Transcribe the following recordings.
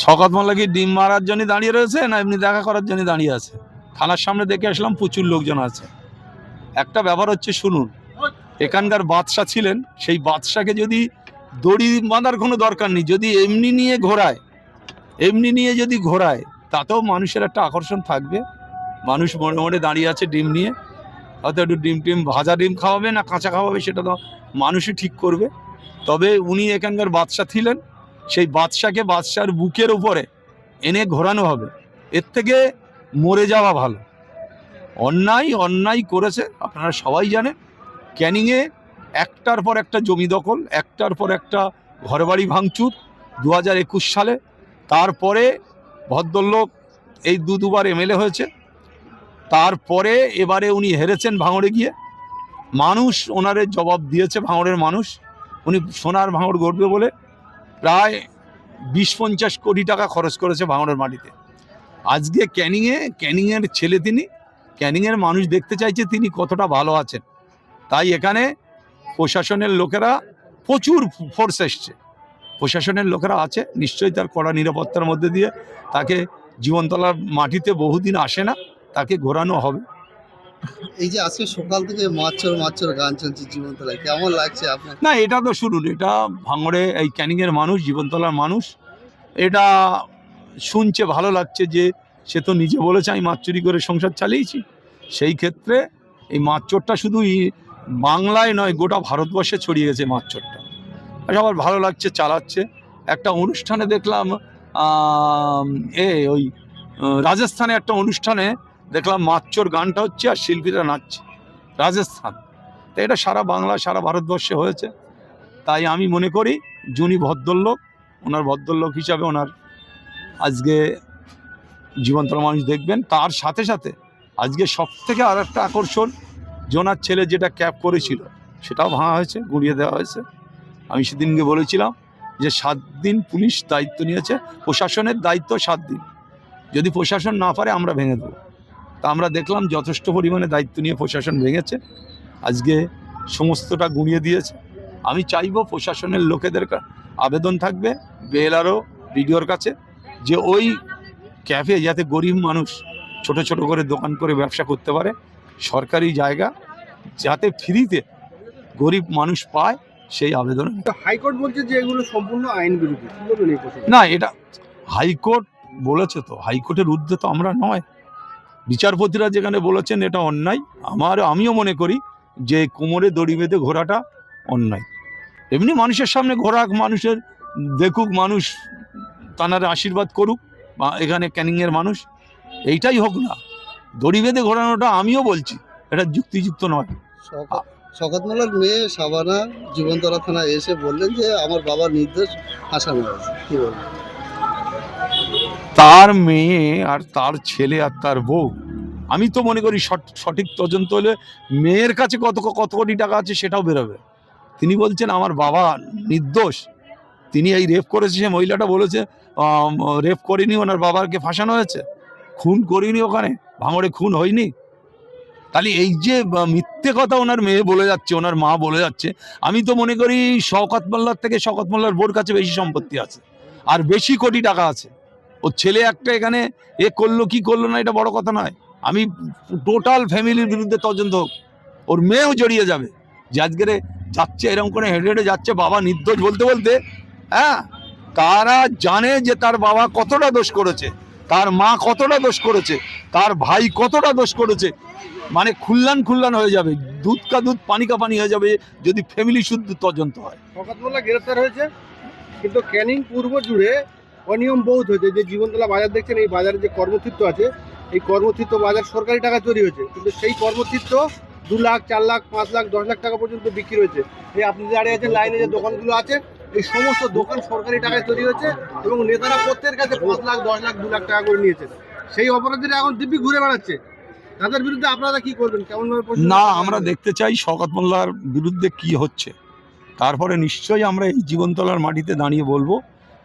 শওকত মোল্লা কি ডিম মারার জন্য দাঁড়িয়ে রয়েছে না এমনি দেখা করার জন্য দাঁড়িয়ে আছে? থানার সামনে দেখে আসলাম প্রচুর লোকজন আছে। একটা ব্যাপার হচ্ছে, শুনুন, এখানকার বাদশা ছিলেন, সেই বাদশাকে যদি দড়ি বাঁধার কোনো দরকার নেই, যদি এমনি নিয়ে ঘোরায় তাতেও মানুষের একটা আকর্ষণ থাকবে। মানুষ মনে মনে দাঁড়িয়ে আছে ডিম নিয়ে, হয়তো একটু ডিম ভাজা ডিম খাওয়াবে না কাঁচা খাওয়াবে সেটা তো মানুষই ঠিক করবে। তবে উনি এখানকার বাদশা ছিলেন, সেই বাদশাকে বাদশার বুকের উপরে এনে ঘোরানো হবে। এর থেকে মরে যাওয়া ভালো। অন্যায় করেছে, আপনারা সবাই জানেন। ক্যানিংয়ে একটার পর একটা জমি দখল, একটার পর একটা ঘরবাড়ি ভাঙচুর 2021 সালে। তারপরে ভদ্রলোক এই দুবার এমএলএ হয়েছে, তারপরে এবারে উনি হেরেছেন ভাঙড়ে গিয়ে। মানুষ ওনারে জবাব দিয়েছে, ভাঙড়ের মানুষ। উনি সোনার ভাঙড় গড়বে বলে প্রায় 20-50 কোটি টাকা খরচ করেছে ভাঙড়ের মাটিতে। আজকে ক্যানিংয়ের ছেলে তিনি, ক্যানিংয়ের মানুষ দেখতে চাইছে তিনি কতটা ভালো আছেন। তাই এখানে প্রশাসনের লোকেরা, প্রচুর ফোর্স এসছে, প্রশাসনের লোকেরা আছে, নিশ্চয়ই তার কড়া নিরাপত্তার মধ্যে দিয়ে তাকে জীবনতলার মাটিতে বহুদিন আসে না, তাকে ঘোরানো হবে। এই যে আজকে সকাল থেকে মাচ্চর গান চলছে জীবনতলায়, কেমন লাগছে আপনার? না, এটা তো শুনুন, এটা ভাঙড়ে এই ক্যানিংয়ের মানুষ, জীবনতলার মানুষ, এটা শুনছে, ভালো লাগছে। যে সে তো নিজে বলেছে আমি মাছ চুরি করে সংসার চালিয়েছি। সেই ক্ষেত্রে এই মাছ চোরটা শুধু বাংলায় নয়, গোটা ভারতবর্ষে ছড়িয়ে গেছে মাছ চোরটা। সবার ভালো লাগছে, চালাচ্ছে। একটা অনুষ্ঠানে দেখলাম, ওই রাজস্থানে একটা অনুষ্ঠানে দেখলাম মাচ্চর গানটা হচ্ছে আর শিল্পীরা নাচছে, রাজস্থান। তো এটা সারা বাংলা, সারা ভারতবর্ষে হয়েছে। তাই আমি মনে করি যিনি ভদ্রলোক, ওনার ভদ্রলোক হিসাবে ওনার আজকে জীবনতলা মানুষ দেখবেন। তার সাথে সাথে আজকে সব থেকে আর একটা আকর্ষণ, জোনার ছেলে যেটা ক্যাপ করেছিল সেটাও ভাঙা হয়েছে, গুঁড়িয়ে দেওয়া হয়েছে। আমি সেদিনকে বলেছিলাম যে 7 দিন পুলিশ দায়িত্ব নিয়েছে, প্রশাসনের দায়িত্ব 7 দিন। যদি প্রশাসন না পারে আমরা ভেঙে দেবো। তা আমরা দেখলাম যথেষ্ট পরিমাণে দায়িত্ব নিয়ে প্রশাসন ভেঙেছে, আজকে সমস্তটা গুঁড়িয়ে দিয়েছে। আমি চাইব প্রশাসনের লোকেদের আবেদন থাকবে বিএলআরও বিডিওর কাছে, যে ওই ক্যাফে যাতে গরিব মানুষ ছোট ছোট করে দোকান করে ব্যবসা করতে পারে, সরকারি জায়গা যাতে ফ্রিতে গরিব মানুষ পায়, সেই আবেদন। হাইকোর্ট বলছে যে এগুলো সম্পূর্ণ আইন বিরোধী, কি বলবেন এই প্রসঙ্গে? না, এটা হাইকোর্ট বলেছে, তো হাইকোর্টের ঊর্ধ্বে তো আমরা নয়। বিচারপতিরা যেখানে বলেছেন এটা অন্যায়, আমিও মনে করি যে কোমরে দড়ি বেঁধে ঘোরাটা অন্যায়। এমনি মানুষের সামনে ঘোরাক, মানুষের দেখুক, মানুষ তানার আশীর্বাদ করুক, বা এখানে ক্যানিংয়ের মানুষ এইটাই হোক না। দড়ি বেঁধে ঘোরানোটা আমিও বলছি এটা যুক্তিযুক্ত নয়। শওকত মোল্লার মেয়ে শাবানা জীবনতলা থানায় এসে বললেন যে আমার বাবার নির্দোষ আসামি হয়েছে, কি বলবেন? তার মেয়ে আর তার ছেলে আর তার বউ, আমি তো মনে করি সঠিক তদন্ত হলে মেয়ের কাছে কত কোটি টাকা আছে সেটাও বেরোবে। তিনি বলছেন আমার বাবা নির্দোষ, তিনি এই রেপ করেছে, সে মহিলাটা বলেছে রেপ করিনি, ওনার বাবাকে ফাঁসানো হয়েছে, খুন করিনি, ওখানে ভাঙড়ে খুন হয়নি। তাহলে এই যে মিথ্যে কথা ওনার মেয়ে বলে যাচ্ছে, ওনার মা বলে যাচ্ছে, আমি তো মনে করি শওকত মোল্লার থেকে শওকত মোল্লার বোর কাছে বেশি সম্পত্তি আছে আর বেশি কোটি টাকা আছে। ওর ছেলে একটা এখানে করলো কি করলো না এটা বড় কথা নয়। আমি টোটাল ফ্যামিলির বিরুদ্ধে তদন্ত হোক, ওর মেয়েও জড়িয়ে যাবে। যে আজকে যাচ্ছে এরকম করে হেঁটে হেঁটে যাচ্ছে বাবা নির্দোষ বলতে বলতে, হ্যাঁ, তারা জানে যে তার বাবা কতটা দোষ করেছে, তার মা কতটা দোষ করেছে, তার ভাই কতটা দোষ করেছে। মানে খুল্লান হয়ে যাবে, দুধ কা দুধ পানি কা পানি হয়ে যাবে যদি ফ্যামিলি শুদ্ধ তদন্ত হয়। শওকত মোল্লা গ্রেফতার হয়েছে, কিন্তু ক্যানিং পূর্ব জুড়ে অনিয়ম বহুত হয়েছে। যে জীবনতলা বাজার দেখছেন, এই বাজারে যে কর্মতীর্থ আছে, এই কর্মতীর্থ বাজার সরকারি টাকা তৈরি হয়েছে, কিন্তু সেই কর্মতীর্থ 2 লাখ, 4 লাখ, 5 লাখ, 10 লাখ টাকা পর্যন্ত বিক্রি হয়েছে। এই আপনি যে দাঁড়িয়ে আছেন লাইনে যে দোকানগুলো আছে, এই সমস্ত দোকান সরকারি টাকায় তৈরি হয়েছে এবং নেতারা প্রত্যেকের কাছে 5 লাখ, 10 লাখ, 2 লাখ টাকা করে নিয়েছে। সেই অপরাধীরা এখন দিব্যি ঘুরে বেড়াচ্ছে, তাদের বিরুদ্ধে আপনারা কি করবেন? কেমন ভাবে? না, আমরা দেখতে চাই শওকত মোল্লার বিরুদ্ধে কি হচ্ছে, তারপরে নিশ্চয়ই আমরা এই জীবনতলার মাটিতে দাঁড়িয়ে বলবো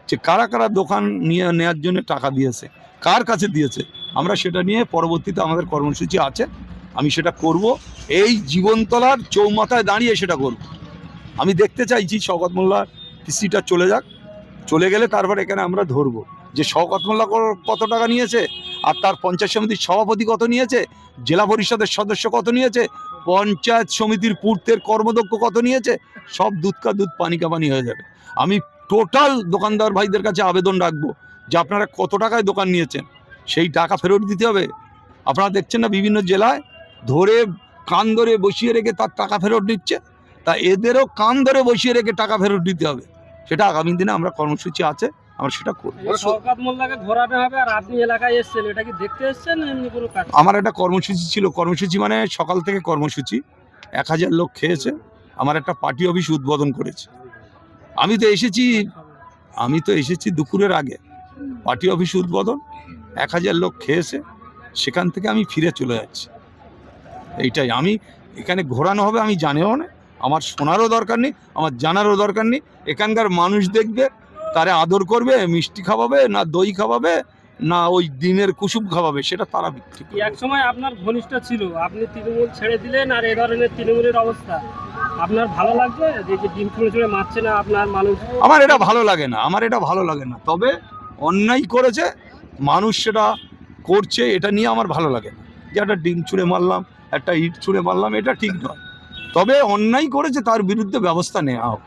যে কারা কারা দোকান নিয়ে নেওয়ার জন্য টাকা দিয়েছে, কার কাছে দিয়েছে। আমরা সেটা নিয়ে পরবর্তীতে আমাদের কর্মসূচি আছে, আমি সেটা করব, এই জীবনতলার চৌমাথায় দাঁড়িয়ে সেটা করব। আমি দেখতে চাইছি শওকত মোল্লার কিস্তিটা চলে যাক, চলে গেলে তারপর এখানে আমরা ধরবো। যে শওকত মোল্লা কত টাকা নিয়েছে, আর তার পঞ্চায়েত সমিতির সভাপতি কত নিয়েছে, জেলা পরিষদের সদস্য কত নিয়েছে, পঞ্চায়েত সমিতির পূর্তের কর্মদক্ষ কত নিয়েছে, সব দুধ কা দুধ পানি কা পানি হয়ে যাবে। আমি টোটাল দোকানদার ভাইদের কাছে আবেদন রাখবো যে আপনারা কত টাকায় দোকান নিয়েছেন সেই টাকা ফেরত দিতে হবে। আপনারা দেখছেন না বিভিন্ন জেলায় ধরে কান ধরে বসিয়ে রেখে তার টাকা ফেরত নিচ্ছে, তা এদেরও কান ধরে বসিয়ে রেখে টাকা ফেরত দিতে হবে। সেটা আগামী দিনে আমরা কর্মসূচি আছে, আমরা সেটা করব। শওকত মোল্লাকে ঘোরানো হবে, আর আপনি এলাকায় এসেছেন, এটা কি দেখতে এসেছেন না এমনি কোনো কাজ? আমার একটা কর্মসূচি ছিল, কর্মসূচি মানে সকাল থেকে কর্মসূচি, 1000 লোক খেয়েছে, আমার একটা পার্টি অফিস উদ্বোধন করেছে। আমি তো এসেছি দুপুরের আগে, পার্টি অফিস উদ্বোধন, 1000 লোক খেয়েছে, সেখান থেকে আমি ফিরে চলে যাচ্ছি। এইটাই, আমি এখানে ঘোরানো হবে আমি জানিও না, আমার শোনারও দরকার নেই, আমার জানারও দরকার নেই। এখানকার মানুষ দেখবে, তারা আদর করবে, মিষ্টি খাওয়াবে না দই খাওয়াবে না ওই ডিমের কুসুম খাওয়াবে, সেটা তারা বিক্রি করবে। এক সময় আপনার ঘনিষ্ঠ ছিল, আপনি তৃণমূল ছেড়ে দিলেন, আর এ ধরনের তৃণমূলের অবস্থা আপনার ভালো লাগবে? যে ডিম ছুঁড়ে ছুঁড়ে মারছে না আপনার মানুষ? আমার এটা ভালো লাগে না, তবে অন্যায় করেছে মানুষ, সেটা করছে, এটা নিয়ে আমার ভালো লাগে না যে একটা ডিম ছুঁড়ে মারলাম, একটা ইট ছুঁড়ে মারলাম, এটা ঠিক নয়। তবে অন্যায় করেছে তার বিরুদ্ধে ব্যবস্থা নেওয়া হোক।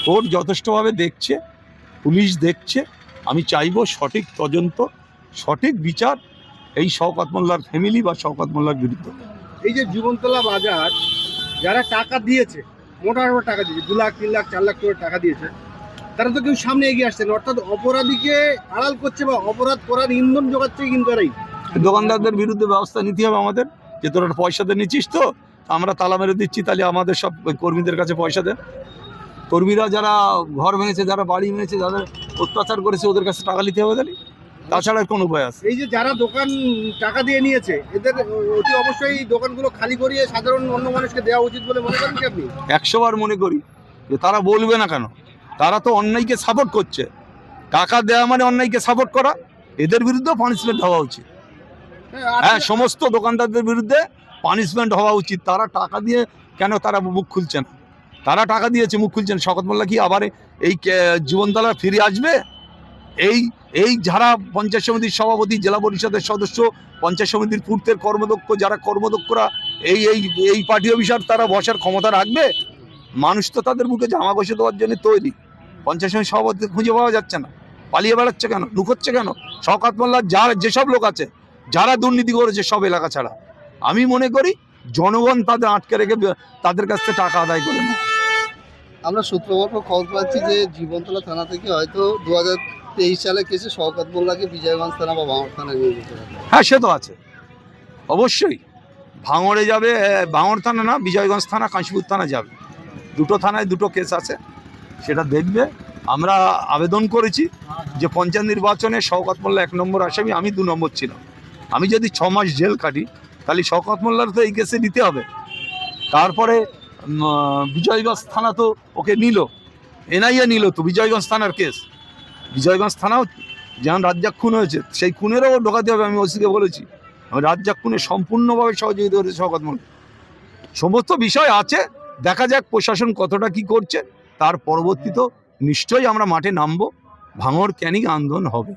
কোর্ট যথেষ্টভাবে দেখছে, পুলিশ দেখছে, আমি চাইবো সঠিক তদন্ত, সঠিক বিচার এই শওকত মোল্লার ফ্যামিলি বা শওকত মোল্লার বিরুদ্ধে। এই যে জীবনতলা বাজার যারা টাকা দিয়েছে, মোটা টাকা দিয়েছে, 2 লাখ 3 লাখ 4 লাখ করে টাকা দিয়েছে, তারা তো কেউ সামনে এগিয়ে আসছে না, অর্থাৎ অপরাধীকে আড়াল করছে বা অপরাধ করার ইন্ধন যোগাচ্ছে কিন্তু এরাই। দোকানদারদের বিরুদ্ধে ব্যবস্থা নিতে হবে আমাদের, যে তোরা পয়সাতে নিচ্ছিস তো আমরা তালা মেরে দিচ্ছি, তাহলে আমাদের সব কর্মীদের কাছে পয়সা দেন। কর্মীরা যারা ঘর ভেঙেছে, যারা বাড়ি ভেঙেছে, যাদের অত্যাচার করেছে, ওদের কাছে টাকা নিতে হবে, তাহলে তাছাড়া আর কোনো উপায় আছে? এই যে যারা দোকান টাকা দিয়ে নিয়েছে, এদের অতি অবশ্যই দোকানগুলো খালি করিয়ে সাধারণ অন্য মানুষকে দেওয়া উচিত বলে মনে করেন কি আপনি? 100 বার মনে করি যে তারা বলবে না কেন, তারা তো অন্যায়কে সাপোর্ট করছে। টাকা দেওয়া মানে অন্যায়কে সাপোর্ট করা, এদের বিরুদ্ধেও পানিশমেন্ট হওয়া উচিত। হ্যাঁ, সমস্ত দোকানদারদের বিরুদ্ধে পানিশমেন্ট হওয়া উচিত। তারা টাকা দিয়ে কেন তারা মুখ খুলছে না? তারা টাকা দিয়েছে, মুখ খুলছেন। শওকত মোল্লা কি আবার এই জীবনতলা ফিরে আসবে? এই যারা পঞ্চায়েত সমিতির সভাপতি, জেলা পরিষদের সদস্য, পঞ্চায়েত সমিতির পূর্তের কর্মদক্ষ, যারা কর্মদক্ষরা এই পার্টি অফিসার, তারা বসার ক্ষমতা রাখবে? মানুষ তো তাদের মুখে জামা ঘষে দেওয়ার জন্য তৈরি। পঞ্চায়েত সমিতির সভাপতি খুঁজে পাওয়া যাচ্ছে না, পালিয়ে বেড়াচ্ছে কেন, লুকোচ্ছে কেন? শওকত মোল্লার যেসব লোক আছে, যারা দুর্নীতি করেছে সব এলাকা ছাড়া, আমি মনে করি জনগণ তাদের আটকে রেখে তাদের কাছ থেকে টাকা আদায় করে না। আমরা সূত্রমারফত খবর পাচ্ছি যে জীবনতলা থানা থেকে হয়তো 2023 সালে কেসে শওকত মোল্লাকে বিজয়গঞ্জ থানা বা ভাঙড় থানায় নিয়ে যেতে হবে। হ্যাঁ, সে তো আছে, অবশ্যই ভাঙড়ে যাবে, ভাঙড় থানা না, বিজয়গঞ্জ থানা, কাশীপুর থানা যাবে। দুটো থানায় দুটো কেস আছে, সেটা দেখবে। আমরা আবেদন করেছি যে পঞ্চায়েত নির্বাচনে শওকত মোল্লা 1 নম্বর আসামি, আমি 2 নম্বর ছিলাম। আমি যদি 6 মাস জেল কাটি, তাহলে শওকত মোল্লার তো এই কেসে নিতে হবে। তারপরে বিজয়গঞ্জ থানা তো ওকে নিল, এনআইএ নিল তো বিজয়গঞ্জ থানার কেস। বিজয়গঞ্জ থানাও যেমন রাজ্জাক খুন হয়েছে, সেই খুনেরও ঢোকাতে হবে। আমি ওসিকে বলেছি, আমি রাজ্জাক খুনে সম্পূর্ণভাবে সহযোগিতা করেছি শওকত মোল্লা। সমস্ত বিষয় আছে, দেখা যাক প্রশাসন কতটা কি করছে। তার পরবর্তীতে নিশ্চয়ই আমরা মাঠে নামবো, ভাঙড় ক্যানিং আন্দোলন হবে।